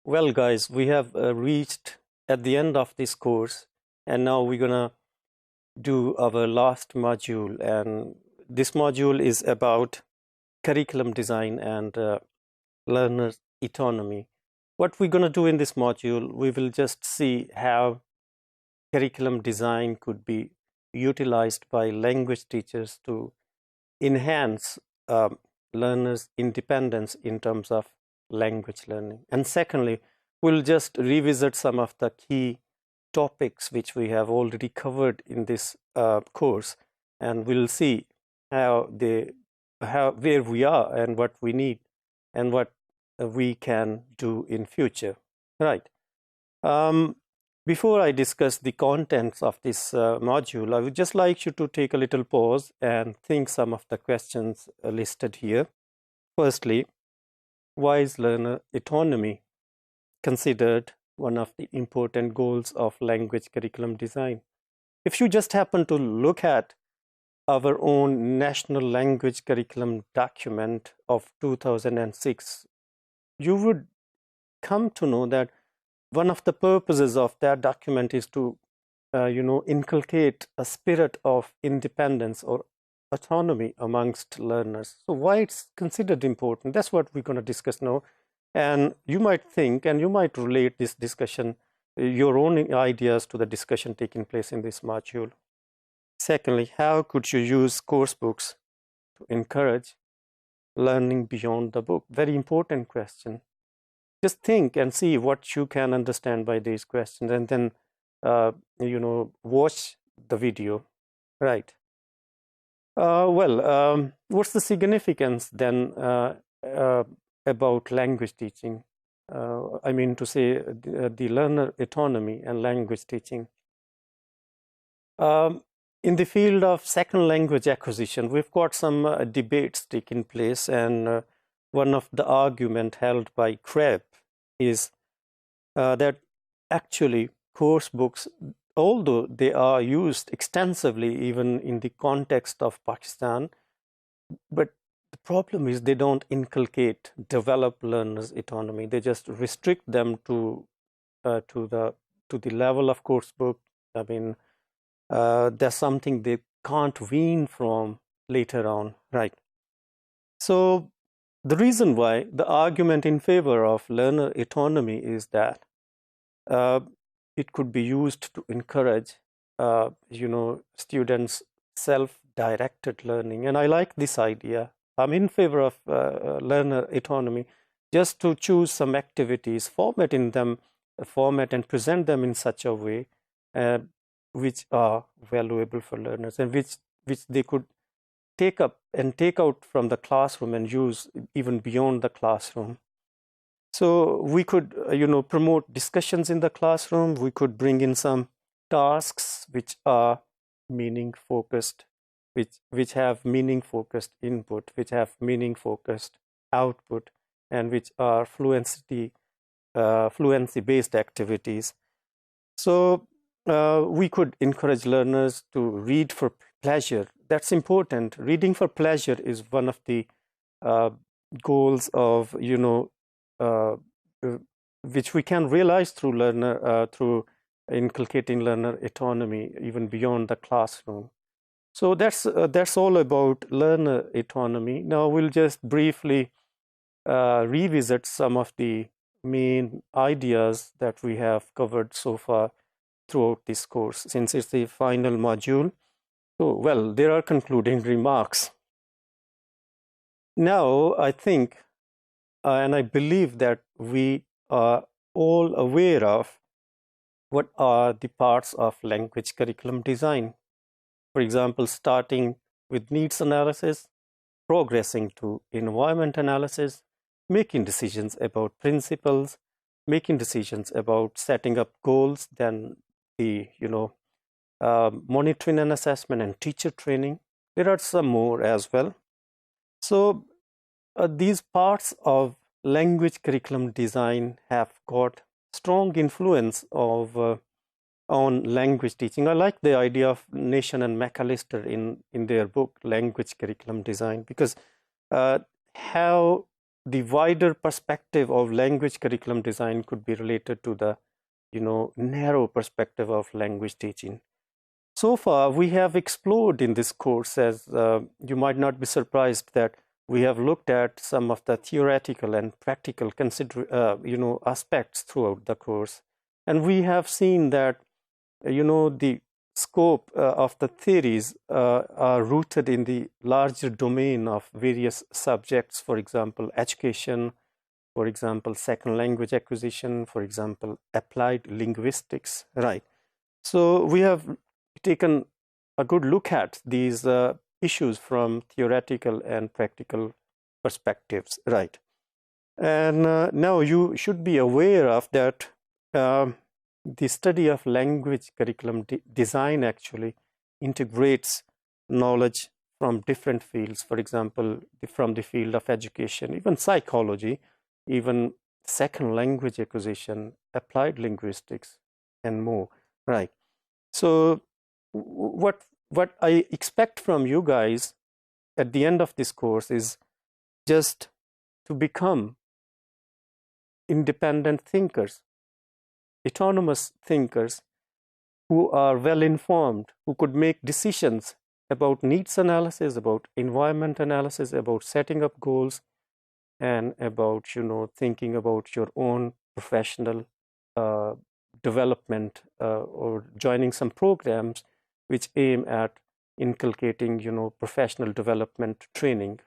Well, guys, we have reached at the end of this course, and now we're gonna do our last module. And this module is about curriculum design and learner autonomy. What we're gonna do in this module, we will just see how curriculum design could be utilized by language teachers to enhance learners' independence in terms of language learning. And secondly, we'll just revisit some of the key topics which we have already covered in this course, and we'll see where we are and what we need and what we can do in future. Right. Before I discuss the contents of this module, I would just like you to take a little pause and think some of the questions listed here. Firstly, why is learner autonomy considered one of the important goals of language curriculum design? If you just happen to look at our own national language curriculum document of 2006, you would come to know that one of the purposes of that document is to, inculcate a spirit of independence or autonomy amongst learners. So why it's considered important, that's what we're going to discuss now. And you might think, and you might relate this discussion, your own ideas to the discussion taking place in this module. Secondly, how could you use course books to encourage learning beyond the book? Very important question. Just think and see what you can understand by these questions, and then watch the video. Right. What's the significance then about language teaching? I mean to say the learner autonomy and language teaching. In the field of second language acquisition, we've got some debates taking place, and one of the argument held by Kreb is that actually course books, although they are used extensively even in the context of Pakistan, but the problem is they don't develop learners' autonomy. They just restrict them to the level of course book. I mean, there's something they can't wean from later on, right? So the reason why the argument in favor of learner autonomy is that it could be used to encourage, students' self-directed learning. And I like this idea. I'm in favor of learner autonomy, just to choose some activities, format and present them in such a way which are valuable for learners, and which they could take up and take out from the classroom and use even beyond the classroom. So we could, promote discussions in the classroom. We could bring in some tasks which are meaning-focused, which have meaning-focused input, which have meaning-focused output, and which are fluency-based activities. So we could encourage learners to read for pleasure. That's important. Reading for pleasure is one of the goals of, which we can realize through inculcating learner autonomy even beyond the classroom. So that's all about learner autonomy. Now we'll just briefly revisit some of the main ideas that we have covered so far throughout this course, since it's the final module. So, well, there are concluding remarks. Now, I think, and I believe that we are all aware of what are the parts of language curriculum design. For example, starting with needs analysis, progressing to environment analysis, making decisions about principles, making decisions about setting up goals, then the, monitoring and assessment and teacher training. There are some more as well. So these parts of language curriculum design have got strong influence on language teaching. I like the idea of Nation and McAllister in their book Language Curriculum Design, because how the wider perspective of language curriculum design could be related to the, narrow perspective of language teaching. So far, we have explored in this course, as you might not be surprised that we have looked at some of the theoretical and practical aspects throughout the course. And we have seen that, the scope of the theories are rooted in the larger domain of various subjects, for example, education, for example, second language acquisition, for example, applied linguistics, right? So we have taken a good look at these issues from theoretical and practical perspectives, right? And now you should be aware of that the study of language curriculum design actually integrates knowledge from different fields, for example, from the field of education, even psychology, even second language acquisition, applied linguistics, and more, right? So what I expect from you guys at the end of this course is just to become independent thinkers, autonomous thinkers who are well informed, who could make decisions about needs analysis, about environment analysis, about setting up goals, and about thinking about your own professional development or joining some programs which aim at inculcating professional development training